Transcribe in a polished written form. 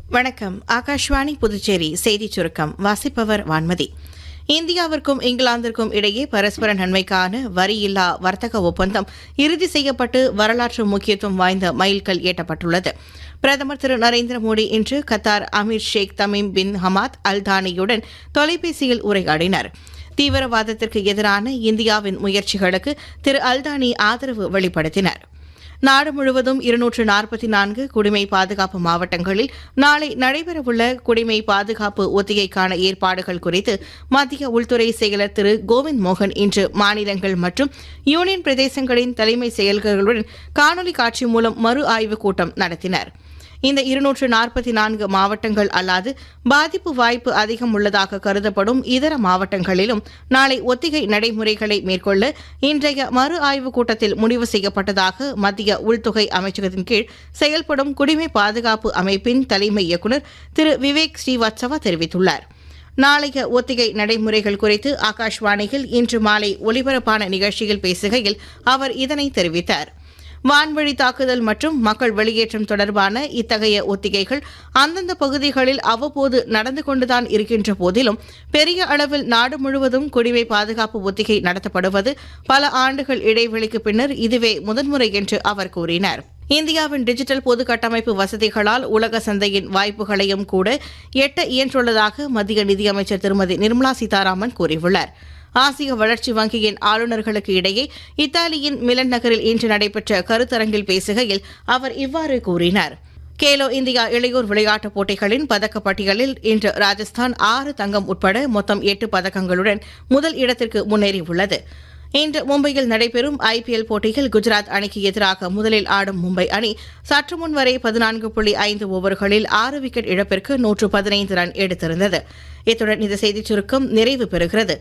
வணக்கம். ஆகாஷ்வாணி புதுச்சேரி செய்திச் சுருக்கம் வாசிப்பவர் வான்மதி. இந்தியாவிற்கும் இங்கிலாந்திற்கும் இடையே பரஸ்பர நன்மைக்கான வரியில்லா வர்த்தக ஒப்பந்தம் இறுதி செய்யப்பட்டு வரலாற்று முக்கியத்துவம் வாய்ந்த மைல்கல் எட்டப்பட்டுள்ளது. பிரதமர் திரு நரேந்திர மோடி இன்று Qatar emir sheikh Tamim bin Hamad Al தானியுடன் தொலைபேசியில் உரையாடினார். தீவிரவாதத்திற்கு எதிரான இந்தியாவின் முயற்சிகளுக்கு திரு அல்தானி ஆதரவு வெளிப்படுத்தினார். நாடு முழுவதும் 244 குடிமை பாதுகாப்பு மாவட்டங்களில் நாளை நடைபெறவுள்ள குடிமை பாதுகாப்பு ஒத்திகைக்கான ஏற்பாடுகள் குறித்து மத்திய உள்துறை செயலர் திரு கோவிந்த் மோகன் இன்று மாநிலங்கள் மற்றும் யூனியன் பிரதேசங்களின் தலைமை செயலர்களுடன் காணொலி காட்சி மூலம் மறு ஆய்வுக் கூட்டம் நடத்தினார். இந்த 244 மாவட்டங்கள் அல்லாது பாதிப்பு வாய்ப்பு அதிகம் உள்ளதாக கருதப்படும் இதர மாவட்டங்களிலும் நாளை ஒத்திகை நடைமுறைகளை மேற்கொள்ள இன்றைய மறு ஆய்வுக் கூட்டத்தில் முடிவு செய்யப்பட்டதாக மத்திய உள்துறை அமைச்சகத்தின் கீழ் செயல்படும் குடிமை பாதுகாப்பு அமைப்பின் தலைமை இயக்குநர் திரு விவேக் ஸ்ரீவாத்சவா தெரிவித்துள்ளார். நாளைய ஒத்திகை நடைமுறைகள் குறித்து ஆகாஷ்வாணியில் இன்று மாலை ஒலிபரப்பான நிகழ்ச்சியில் பேசுகையில் அவர் இதனை தெரிவித்தார். வான்வழி தாக்குதல் மற்றும் மக்கள் வெளியேற்றம் தொடர்பான இத்தகைய ஒத்திகைகள் அந்தந்த பகுதிகளில் அவ்வப்போது நடந்து கொண்டுதான் இருக்கின்ற போதிலும் பெரிய அளவில் நாடு முழுவதும் குடிமை பாதுகாப்பு ஒத்திகை நடத்தப்படுவது பல ஆண்டுகள் இடைவெளிக்கு பின்னர் இதுவே முதன்முறை என்று அவர் கூறினார். இந்தியாவின் டிஜிட்டல் பொது கட்டமைப்பு வசதிகளால் உலக சந்தையின் வாய்ப்புகளையும் கூட எட்ட இயன்றுள்ளதாக மத்திய நிதியமைச்சர் திருமதி நிர்மலா சீதாராமன் கூறியுள்ளார். ஆசிய வளர்ச்சி வங்கியின் ஆளுநர்களுக்கு இடையே இத்தாலியின் மிலன் நகரில் இன்று நடைபெற்ற கருத்தரங்கில் பேசுகையில் அவர் இவ்வாறு கூறினார். கேலோ இந்தியா இளையோர் விளையாட்டுப் போட்டிகளின் பதக்கப்பட்டியலில் இன்று ராஜஸ்தான் 6 தங்கம் உட்பட மொத்தம் 8 பதக்கங்களுடன் முதல் இடத்திற்கு முன்னேறியுள்ளது. இன்று மும்பையில் நடைபெறும் IPL போட்டியில் குஜராத் அணிக்கு எதிராக முதலில் ஆடும் மும்பை அணி சற்று முன் வரை 14.5 ஓவர்களில் 6 விக்கெட் இழப்பிற்கு 115 ரன் எடுத்திருந்தது. இத்துடன் இந்த செய்திச் சுருக்கம் நிறைவு பெறுகிறது.